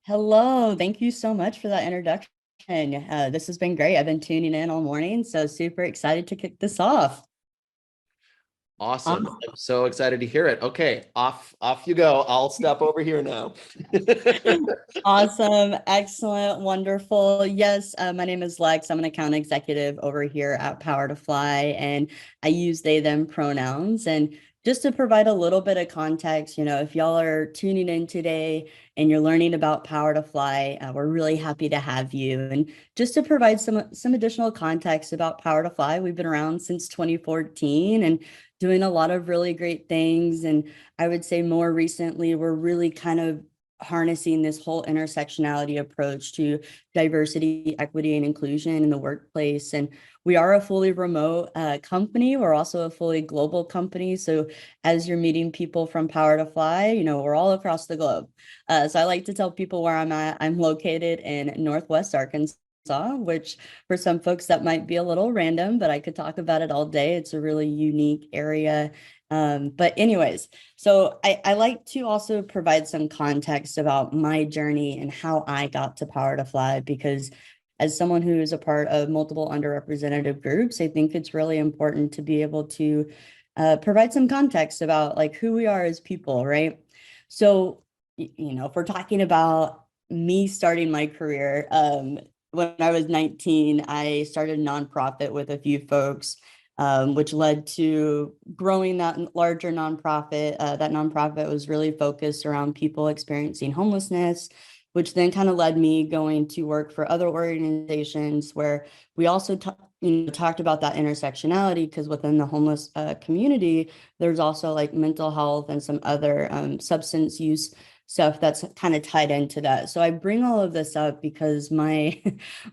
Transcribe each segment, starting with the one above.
Hello, thank you so much for that introduction. This has been great. I've been tuning in all morning, so super excited to kick this off. Awesome. Awesome. I'm so excited to hear it. Okay, off you go. I'll step over here now. Awesome, excellent, wonderful. Yes, my name is Lex. I'm an account executive over here at PowerToFly, and I use they, them pronouns. And just to provide a little bit of context, if y'all are tuning in today and you're learning about PowerToFly, we're really happy to have you. And just to provide some additional context about PowerToFly, we've been around since 2014 and doing a lot of really great things. And I would say more recently, we're really kind of harnessing this whole intersectionality approach to diversity, equity, and inclusion in the workplace. And we are a fully remote company. We're also a fully global company. So as you're meeting people from PowerToFly, we're all across the globe. So I like to tell people where I'm at. I'm located in Northwest Arkansas, which for some folks that might be a little random, but I could talk about it all day. It's a really unique area. But anyways, so I like to also provide some context about my journey and how I got to PowerToFly, because as someone who is a part of multiple underrepresented groups, I think it's really important to be able to provide some context about like who we are as people, right? So, if we're talking about me starting my career, when I was 19, I started a nonprofit with a few folks, which led to growing that larger nonprofit. That nonprofit was really focused around people experiencing homelessness, which then kind of led me going to work for other organizations where we also talked about that intersectionality, because within the homeless community, there's also like mental health and some other substance use stuff that's kind of tied into that. So I bring all of this up because my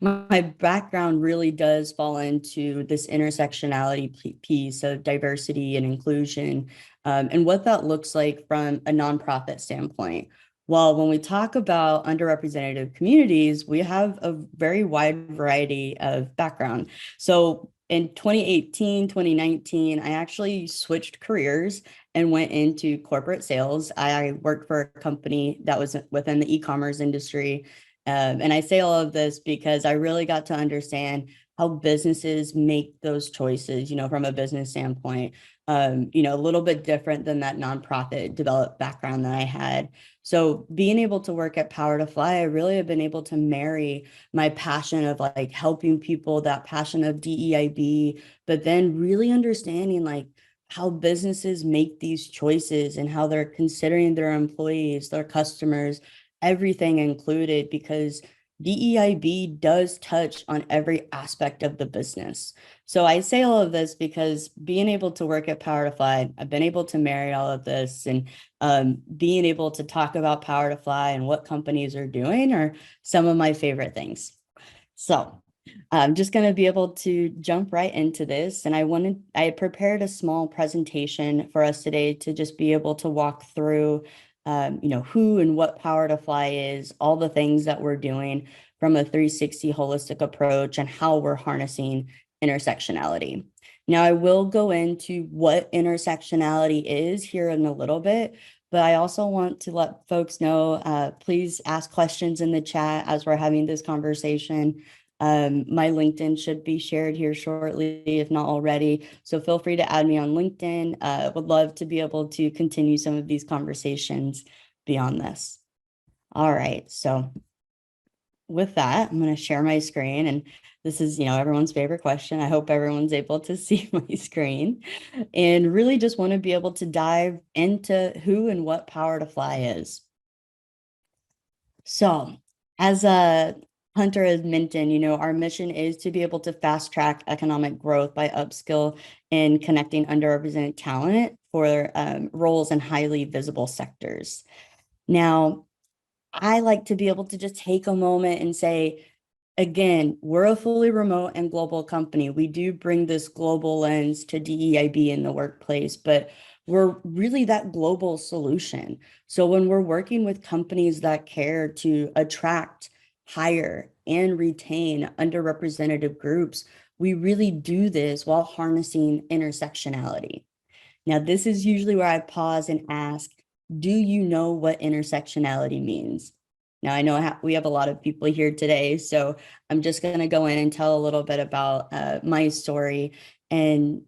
my background really does fall into this intersectionality piece of diversity and inclusion, and what that looks like from a nonprofit standpoint. Well, when we talk about underrepresented communities, we have a very wide variety of background. So in 2018, 2019, I actually switched careers and went into corporate sales. I worked for a company that was within the e-commerce industry. And I say all of this because I really got to understand how businesses make those choices, from a business standpoint, a little bit different than that nonprofit developed background that I had. So being able to work at PowerToFly, I really have been able to marry my passion of like helping people, that passion of DEIB, but then really understanding like how businesses make these choices and how they're considering their employees, their customers, everything included, because DEIB does touch on every aspect of the business. So I say all of this because being able to work at PowerToFly, I've been able to marry all of this, and being able to talk about PowerToFly and what companies are doing are some of my favorite things. So I'm just going to be able to jump right into this. And I prepared a small presentation for us today to just be able to walk through, who and what PowerToFly is, all the things that we're doing from a 360 holistic approach, and how we're harnessing intersectionality. Now, I will go into what intersectionality is here in a little bit, but I also want to let folks know, please ask questions in the chat as we're having this conversation. My LinkedIn should be shared here shortly, if not already. So feel free to add me on LinkedIn. Would love to be able to continue some of these conversations beyond this. All right, so with that, I'm going to share my screen, and this is, everyone's favorite question. I hope everyone's able to see my screen, and really just want to be able to dive into who and what PowerToFly is. So as Hunter has mentioned, our mission is to be able to fast track economic growth by upskill and connecting underrepresented talent for roles in highly visible sectors. Now, I like to be able to just take a moment and say, again, we're a fully remote and global company. We do bring this global lens to DEIB in the workplace, but we're really that global solution. So when we're working with companies that care to attract, hire, and retain underrepresented groups, we really do this while harnessing intersectionality. Now, this is usually where I pause and ask, do you know what intersectionality means? Now, I know we have a lot of people here today, so I'm just going to go in and tell a little bit about my story and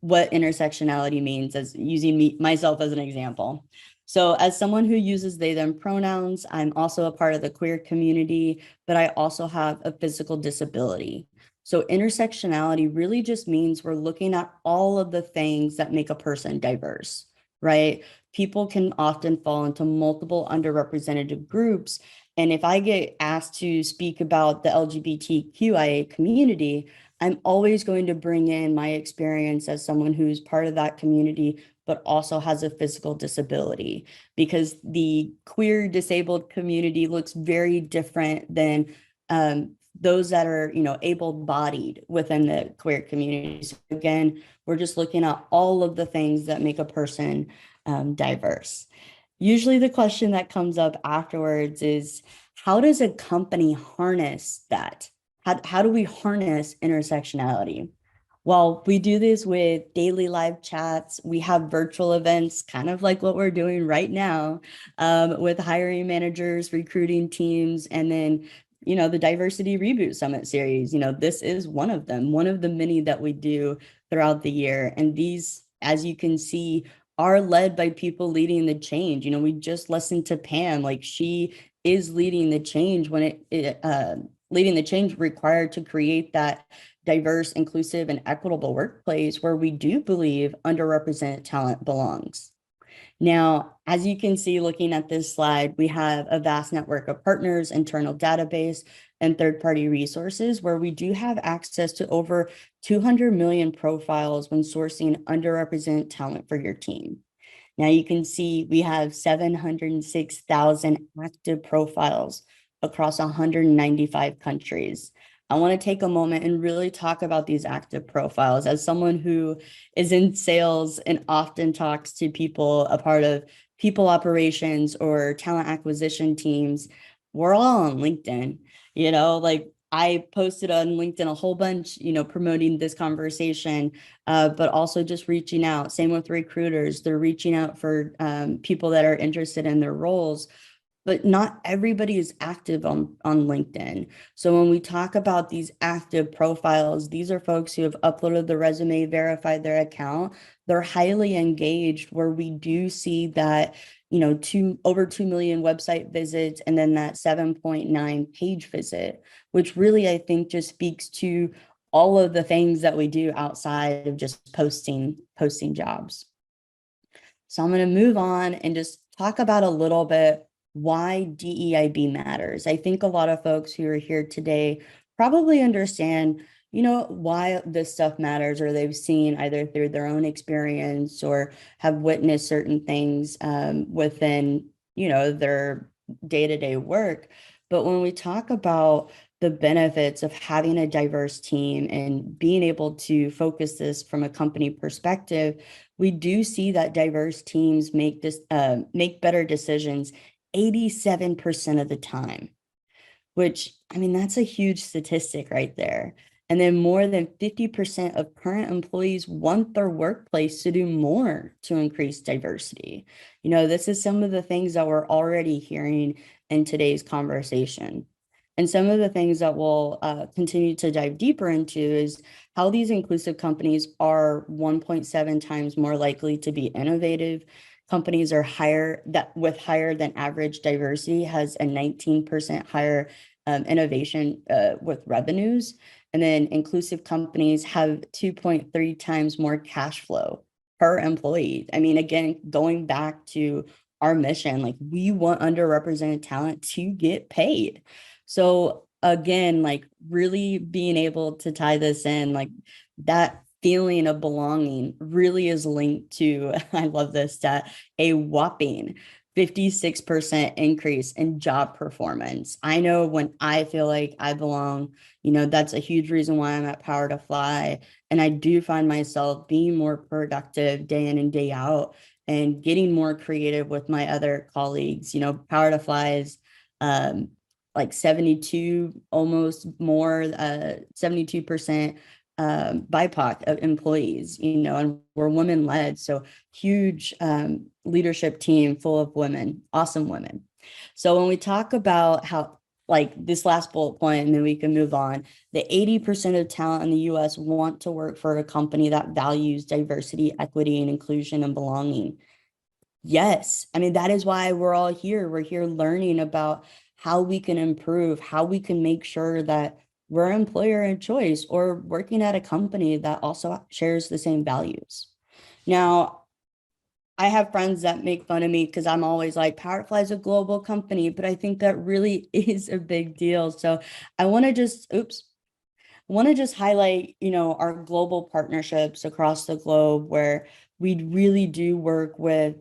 what intersectionality means, as using myself as an example. So as someone who uses they, them pronouns, I'm also a part of the queer community, but I also have a physical disability. So intersectionality really just means we're looking at all of the things that make a person diverse, right? People can often fall into multiple underrepresented groups. And if I get asked to speak about the LGBTQIA community, I'm always going to bring in my experience as someone who's part of that community, but also has a physical disability, because the queer disabled community looks very different than those that are, able-bodied within the queer community. So again, we're just looking at all of the things that make a person diverse. Usually the question that comes up afterwards is, how does a company harness that? How do we harness intersectionality? Well, we do this with daily live chats. We have virtual events, kind of like what we're doing right now, with hiring managers, recruiting teams, and then, the Diversity Reboot Summit series. This is one of them, one of the many that we do throughout the year. And these, as you can see, are led by people leading the change. We just listened to Pam, like she is leading the change when leading the change required to create that diverse, inclusive, and equitable workplace where we do believe underrepresented talent belongs. Now, as you can see, looking at this slide, we have a vast network of partners, internal database, and third-party resources where we do have access to over 200 million profiles when sourcing underrepresented talent for your team. Now you can see we have 706,000 active profiles across 195 countries. I want to take a moment and really talk about these active profiles. As someone who is in sales and often talks to people, a part of people operations or talent acquisition teams, we're all on LinkedIn. Like I posted on LinkedIn a whole bunch, promoting this conversation, but also just reaching out. Same with recruiters. They're reaching out for people that are interested in their roles, but not everybody is active on LinkedIn. So when we talk about these active profiles, these are folks who have uploaded the resume, verified their account. They're highly engaged, where we do see that, over 2 million website visits, and then that 7.9 page visit, which really, I think, just speaks to all of the things that we do outside of just posting jobs. So I'm going to move on and just talk about a little bit why DEIB matters. I think a lot of folks who are here today probably understand, why this stuff matters, or they've seen either through their own experience or have witnessed certain things within, their day-to-day work. But when we talk about the benefits of having a diverse team and being able to focus this from a company perspective, we do see that diverse teams make better decisions 87% of the time, which, I mean, that's a huge statistic right there. And then more than 50% of current employees want their workplace to do more to increase diversity. This is some of the things that we're already hearing in today's conversation. And some of the things that we'll continue to dive deeper into is how these inclusive companies are 1.7 times more likely to be innovative. Companies are higher than average diversity has a 19% higher innovation with revenues. And then inclusive companies have 2.3 times more cash flow per employee. I mean, again, going back to our mission, like we want underrepresented talent to get paid. So again, like really being able to tie this in, like that feeling of belonging really is linked to, I love this stat, a whopping 56% increase in job performance. I know when I feel like I belong, that's a huge reason why I'm at PowerToFly. And I do find myself being more productive day in and day out and getting more creative with my other colleagues. PowerToFly's like 72, almost more, 72% BIPOC employees, and we're women led. So huge leadership team full of women, awesome women. So when we talk about how, like this last bullet point, and then we can move on, the 80% of talent in the US want to work for a company that values diversity, equity, and inclusion and belonging. Yes. I mean, that is why we're all here. We're here learning about how we can improve, how we can make sure that we're an employer of choice or working at a company that also shares the same values. Now, I have friends that make fun of me because I'm always like, PowerToFly is a global company, but I think that really is a big deal. So I want to just, want to just highlight, our global partnerships across the globe where we really do work with,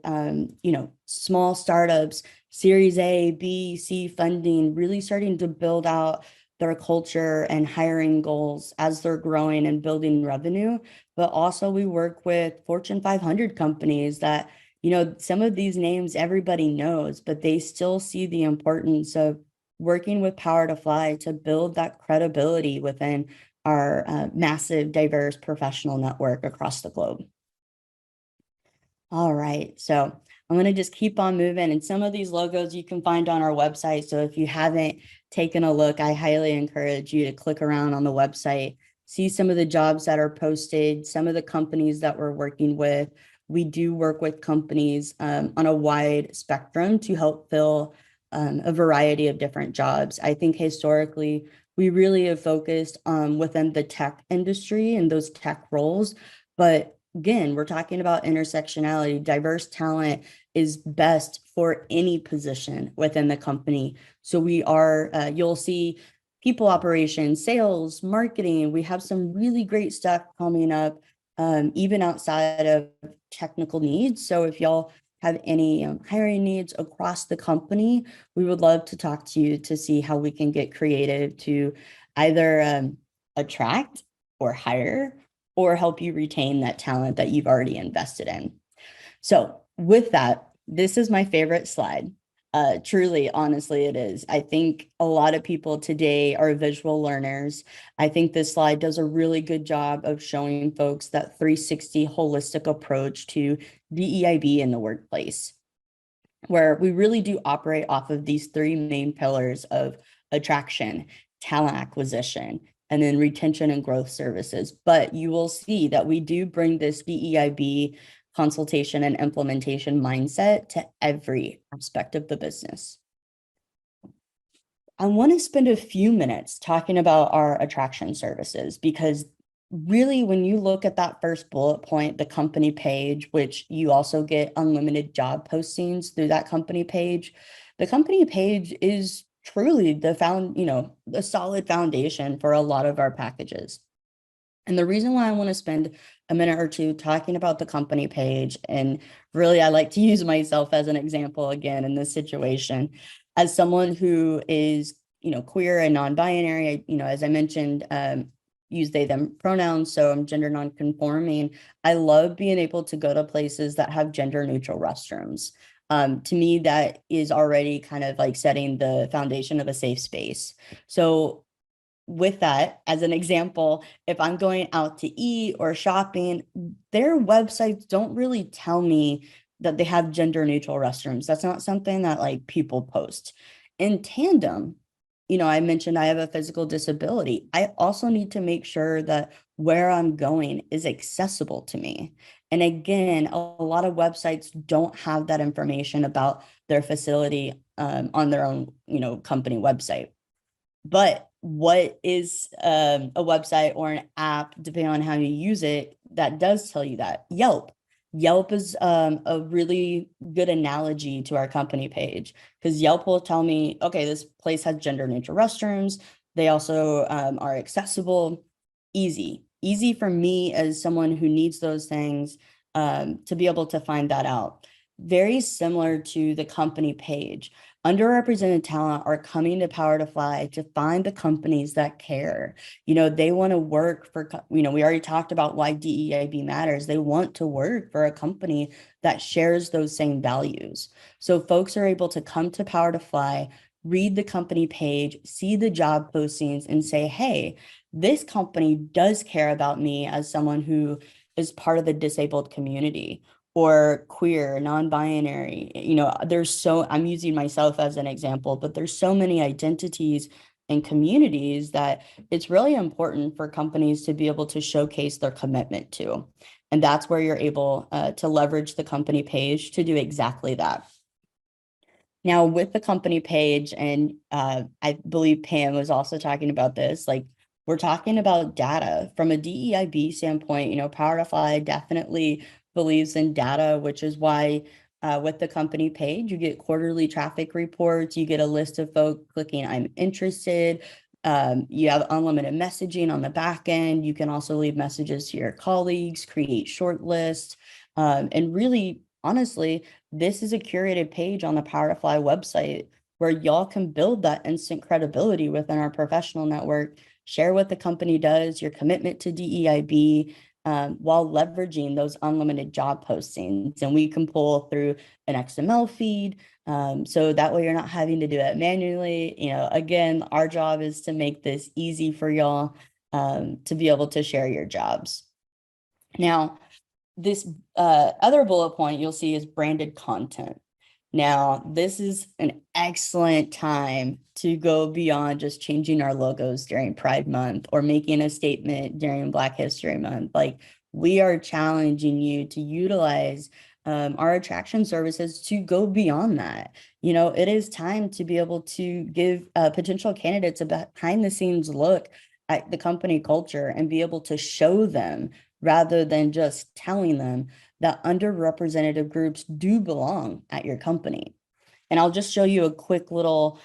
small startups, Series A, B, C funding, really starting to build out their culture and hiring goals as they're growing and building revenue. But also we work with Fortune 500 companies that, some of these names everybody knows, but they still see the importance of working with PowerToFly to build that credibility within our massive, diverse professional network across the globe. All right, so I'm going to just keep on moving. And some of these logos you can find on our website. So if you haven't taken a look, I highly encourage you to click around on the website, see some of the jobs that are posted, some of the companies that we're working with. We do work with companies on a wide spectrum to help fill a variety of different jobs. I think historically, we really have focused within the tech industry and those tech roles. But again, we're talking about intersectionality. Diverse talent is best for any position within the company. So we are, you'll see people operations, sales, marketing. We have some really great stuff coming up, even outside of technical needs. So if y'all have any hiring needs across the company, we would love to talk to you to see how we can get creative to either attract or hire or help you retain that talent that you've already invested in. So with that, this is my favorite slide. Truly, honestly, it is. I think a lot of people today are visual learners. I think this slide does a really good job of showing folks that 360 holistic approach to DEIB in the workplace, where we really do operate off of these three main pillars of attraction, talent acquisition, and then retention and growth services. But you will see that we do bring this DEIB consultation and implementation mindset to every aspect of the business. I want to spend a few minutes talking about our attraction services because really when you look at that first bullet point, the company page, which you also get unlimited job postings through that company page, the company page is truly the solid foundation for a lot of our packages. And the reason why I want to spend a minute or two talking about the company page, and really I like to use myself as an example again in this situation, as someone who is, queer and non-binary, as I mentioned, use they them pronouns, so I'm gender non-conforming. I love being able to go to places that have gender neutral restrooms. To me, that is already kind of like setting the foundation of a safe space. So with that, as an example, if I'm going out to eat or shopping, their websites don't really tell me that they have gender neutral restrooms. That's not something that like people post. In tandem, I mentioned I have a physical disability. I also need to make sure that where I'm going is accessible to me. And again, a lot of websites don't have that information about their facility on their own, company website. But what is a website or an app, depending on how you use it, that does tell you that? Yelp. Yelp is a really good analogy to our company page because Yelp will tell me, okay, this place has gender neutral restrooms. They also are accessible, easy for me as someone who needs those things to be able to find that out. Very similar to the company page. Underrepresented talent are coming to PowerToFly to find the companies that care. They want to work for, we already talked about why DEIB matters. They want to work for a company that shares those same values. So folks are able to come to PowerToFly, read the company page, see the job postings and say, hey, this company does care about me as someone who is part of the disabled community. or queer, non-binary. I'm using myself as an example, but there's so many identities and communities that it's really important for companies to be able to showcase their commitment to. And that's where you're able to leverage the company page to do exactly that. Now, with the company page, and I believe Pam was also talking about this, like we're talking about data from a DEIB standpoint. PowerToFly definitely believes in data, which is why with the company page, you get quarterly traffic reports, you get a list of folks clicking I'm interested. You have unlimited messaging on the back end. You can also leave messages to your colleagues, create short lists, and really, honestly, this is a curated page on the PowerToFly website where y'all can build that instant credibility within our professional network, share what the company does, your commitment to DEIB, while leveraging those unlimited job postings. And we can pull through an XML feed. So that way you're not having to do it manually. Again, our job is to make this easy for y'all to be able to share your jobs. Now, this other bullet point you'll see is branded content. Now, this is an excellent time to go beyond just changing our logos during Pride Month or making a statement during Black History Month. Like, we are challenging you to utilize our attraction services to go beyond that. It is time to be able to give potential candidates a behind the scenes look at the company culture and be able to show them rather than just telling them that underrepresented groups do belong at your company. And I'll just show you a quick little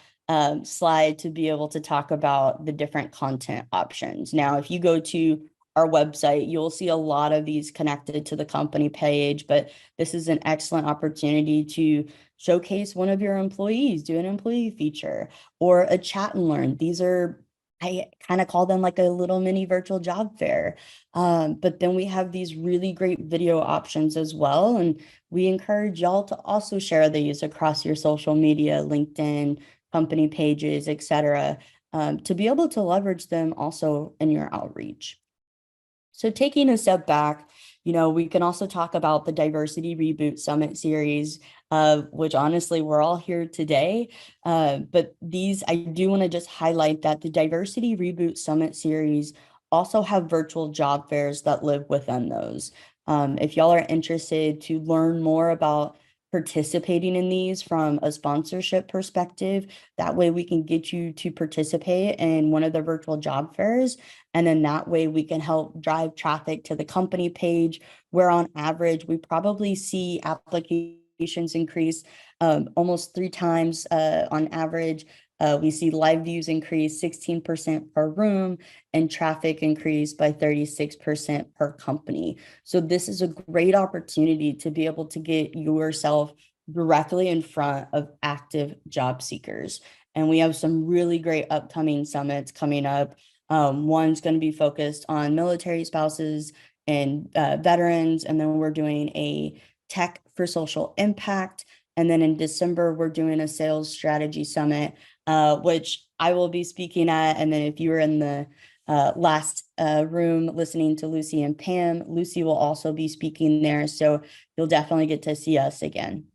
slide to be able to talk about the different content options. Now, if you go to our website, you'll see a lot of these connected to the company page, but this is an excellent opportunity to showcase one of your employees, do an employee feature or a chat and learn. I kind of call them like a little mini virtual job fair. But then we have these really great video options as well. And we encourage y'all to also share these across your social media, LinkedIn, company pages, etc., to be able to leverage them also in your outreach. So taking a step back, we can also talk about the Diversity Reboot Summit series, which honestly, we're all here today. But I do want to just highlight that the Diversity Reboot Summit series also have virtual job fairs that live within those. If y'all are interested to learn more about participating in these from a sponsorship perspective, that way we can get you to participate in one of the virtual job fairs. And then that way we can help drive traffic to the company page, where on average, we probably see applications increase almost 3 times on average. We see live views increase 16% per room and traffic increase by 36% per company. So this is a great opportunity to be able to get yourself directly in front of active job seekers. And we have some really great upcoming summits coming up. One's going to be focused on military spouses and veterans. And then we're doing a tech for social impact. And then in December, we're doing a sales strategy summit, which I will be speaking at. And then if you were in the last room listening to Lucy and Pam, Lucy will also be speaking there. So you'll definitely get to see us again.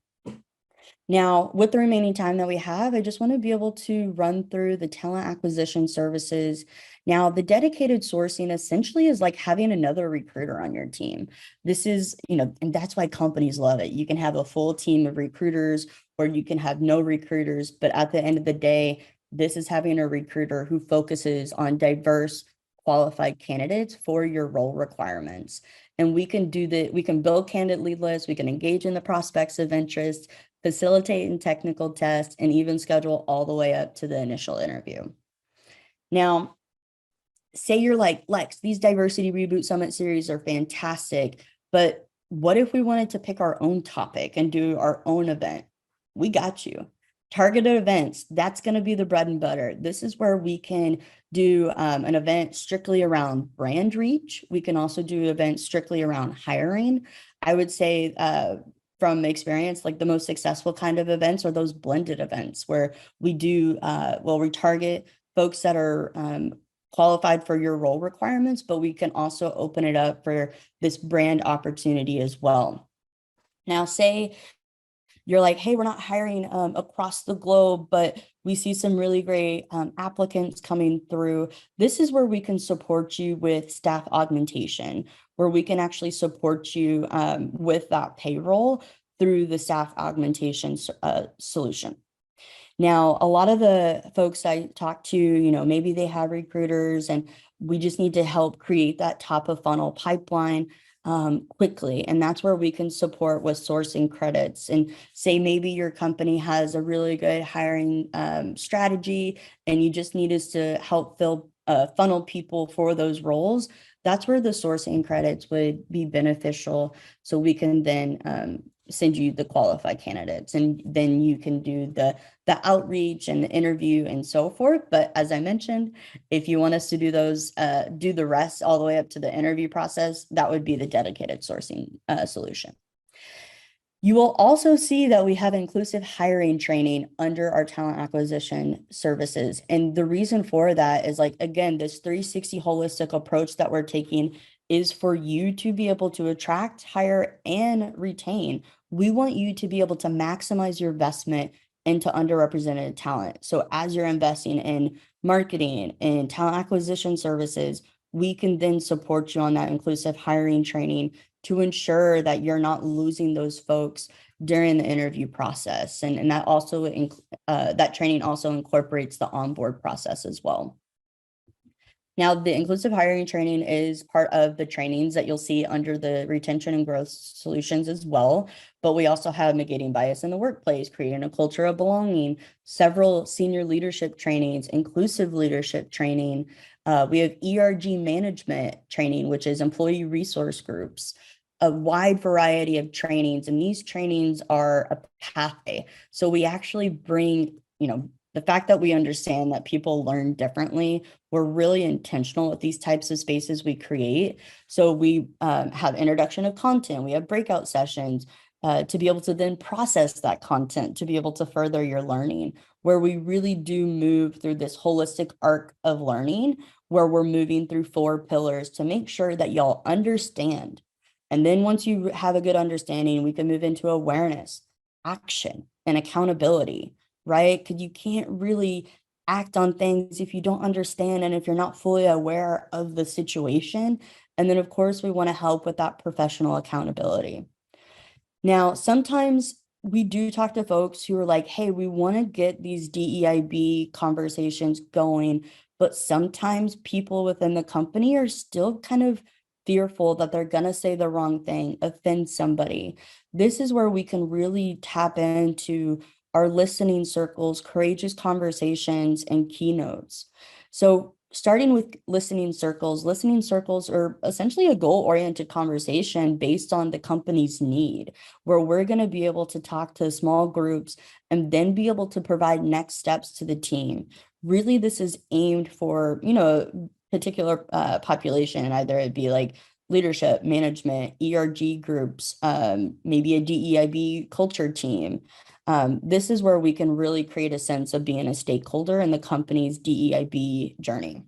Now, with the remaining time that we have, I just want to be able to run through the talent acquisition services. Now, the dedicated sourcing essentially is like having another recruiter on your team. This is, and that's why companies love it. You can have a full team of recruiters, or you can have no recruiters. But at the end of the day, this is having a recruiter who focuses on diverse, qualified candidates for your role requirements. And we can we can build candidate lead lists, we can engage in the prospects of interest, facilitate in technical tests, and even schedule all the way up to the initial interview. Now, say you're like, Lex, these Diversity Reboot Summit series are fantastic, but what if we wanted to pick our own topic and do our own event? We got you. Targeted events, that's going to be the bread and butter. This is where we can do an event strictly around brand reach. We can also do events strictly around hiring. I would say from experience, like the most successful kind of events are those blended events where we do, we target folks that are qualified for your role requirements, but we can also open it up for this brand opportunity as well. Now, say you're like, hey, we're not hiring across the globe, but we see some really great applicants coming through. This is where we can support you with staff augmentation, where we can actually support you with that payroll through the staff augmentation solution. Now, a lot of the folks I talk to, maybe they have recruiters and we just need to help create that top of funnel pipeline quickly. And that's where we can support with sourcing credits and say maybe your company has a really good hiring strategy and you just need us to help funnel people for those roles. That's where the sourcing credits would be beneficial. So we can then send you the qualified candidates and then you can do the outreach and the interview and so forth. But as I mentioned, if you want us to do those, do the rest all the way up to the interview process, that would be the dedicated sourcing solution. You will also see that we have inclusive hiring training under our talent acquisition services. And the reason for that is like, again, this 360 holistic approach that we're taking is for you to be able to attract, hire, and retain. We want you to be able to maximize your investment into underrepresented talent. So as you're investing in marketing and talent acquisition services, we can then support you on that inclusive hiring training to ensure that you're not losing those folks during the interview process. And that also that training also incorporates the onboard process as well. Now, the inclusive hiring training is part of the trainings that you'll see under the retention and growth solutions as well. But we also have negating bias in the workplace, creating a culture of belonging, several senior leadership trainings, inclusive leadership training. We have ERG management training, which is employee resource groups, a wide variety of trainings. And these trainings are a pathway. So we actually bring, the fact that we understand that people learn differently, we're really intentional with these types of spaces we create. So we have introduction of content, we have breakout sessions to be able to then process that content, to be able to further your learning, where we really do move through this holistic arc of learning, where we're moving through 4 pillars to make sure that y'all understand. And then once you have a good understanding, we can move into awareness, action, and accountability. Right? Because you can't really act on things if you don't understand and if you're not fully aware of the situation. And then, of course, we want to help with that professional accountability. Now, sometimes we do talk to folks who are like, hey, we want to get these DEIB conversations going, but sometimes people within the company are still kind of fearful that they're going to say the wrong thing, offend somebody. This is where we can really tap into our listening circles, courageous conversations, and keynotes. So starting with listening circles are essentially a goal-oriented conversation based on the company's need, where we're going to be able to talk to small groups and then be able to provide next steps to the team. Really, this is aimed for, particular population, either it be like leadership, management, ERG groups, maybe a DEIB culture team. This is where we can really create a sense of being a stakeholder in the company's DEIB journey.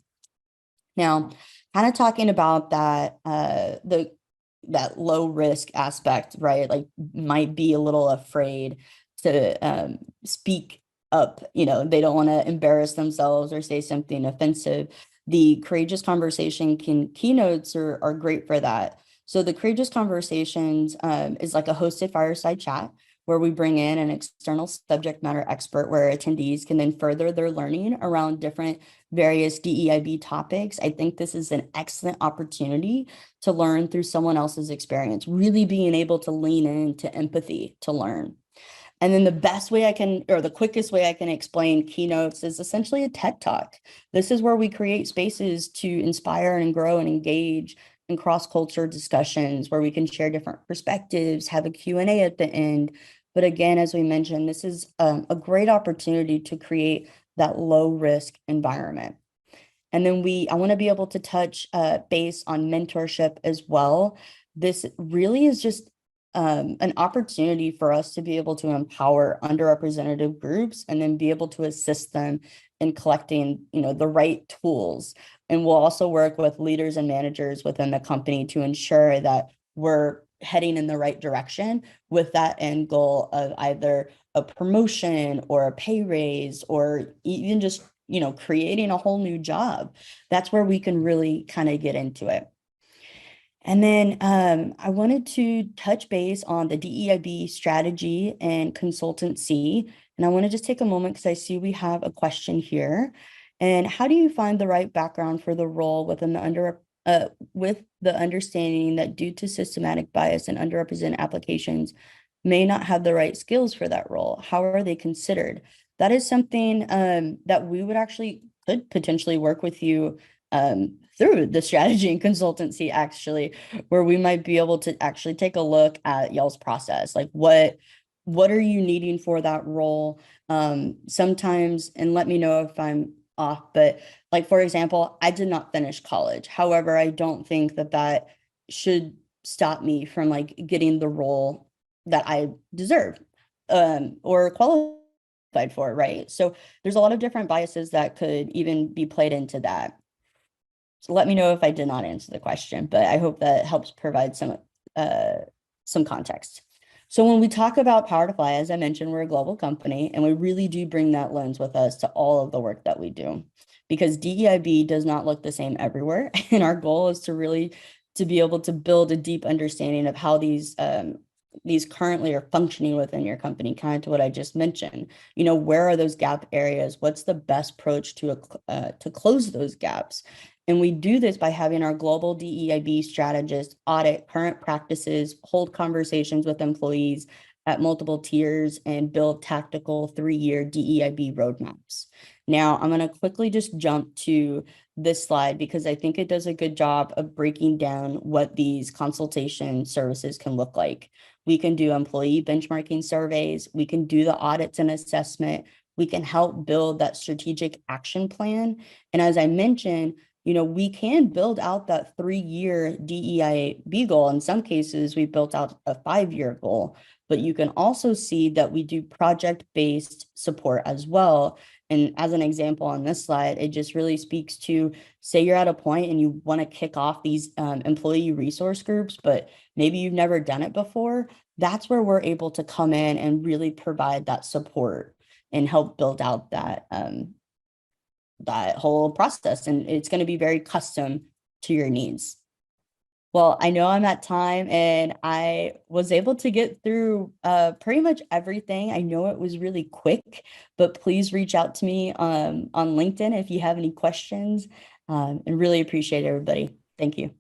Now, kind of talking about that, that low risk aspect, right? Like might be a little afraid to speak up, they don't want to embarrass themselves or say something offensive. The courageous conversation keynotes are great for that. So the courageous conversations is like a hosted fireside chat where we bring in an external subject matter expert where attendees can then further their learning around different various DEIB topics. I think this is an excellent opportunity to learn through someone else's experience, really being able to lean into empathy to learn. And then the quickest way I can explain keynotes is essentially a TED Talk. This is where we create spaces to inspire and grow and engage in cross-culture discussions where we can share different perspectives, have a Q&A at the end. But again, as we mentioned, this is a great opportunity to create that low-risk environment. And then I want to be able to touch base on mentorship as well. This really is just an opportunity for us to be able to empower underrepresented groups and then be able to assist them in collecting, the right tools. And we'll also work with leaders and managers within the company to ensure that we're heading in the right direction with that end goal of either a promotion or a pay raise or even just, creating a whole new job. That's where we can really kind of get into it. And then I wanted to touch base on the DEIB strategy and consultancy. And I want to just take a moment because I see we have a question here. And how do you find the right background for the role with the understanding that due to systematic bias and underrepresented applications may not have the right skills for that role? How are they considered? That is something that we would actually could potentially work with you through the strategy and consultancy, actually, where we might be able to actually take a look at y'all's process. Like what are you needing for that role? Sometimes, and let me know if I'm off, but like, for example, I did not finish college. However, I don't think that should stop me from like getting the role that I deserve or qualified for, right? So there's a lot of different biases that could even be played into that. So let me know if I did not answer the question, but I hope that helps provide some context. So when we talk about PowerToFly, as I mentioned, we're a global company, and we really do bring that lens with us to all of the work that we do, because DEIB does not look the same everywhere. And our goal is to be able to build a deep understanding of how these currently are functioning within your company, kind of to what I just mentioned. Where are those gap areas? What's the best approach to close those gaps? And we do this by having our global DEIB strategist audit current practices, hold conversations with employees at multiple tiers, and build tactical 3-year DEIB roadmaps. Now, I'm going to quickly just jump to this slide because I think it does a good job of breaking down what these consultation services can look like. We can do employee benchmarking surveys. We can do the audits and assessment. We can help build that strategic action plan. And as I mentioned, we can build out that 3-year DEIB goal. In some cases, we built out a 5-year goal, but you can also see that we do project-based support as well. And as an example on this slide, it just really speaks to, say you're at a point and you want to kick off these employee resource groups, but maybe you've never done it before. That's where we're able to come in and really provide that support and help build out that whole process. And it's going to be very custom to your needs. Well, I know I'm at time and I was able to get through pretty much everything. I know it was really quick, but please reach out to me on LinkedIn if you have any questions, and really appreciate everybody. Thank you.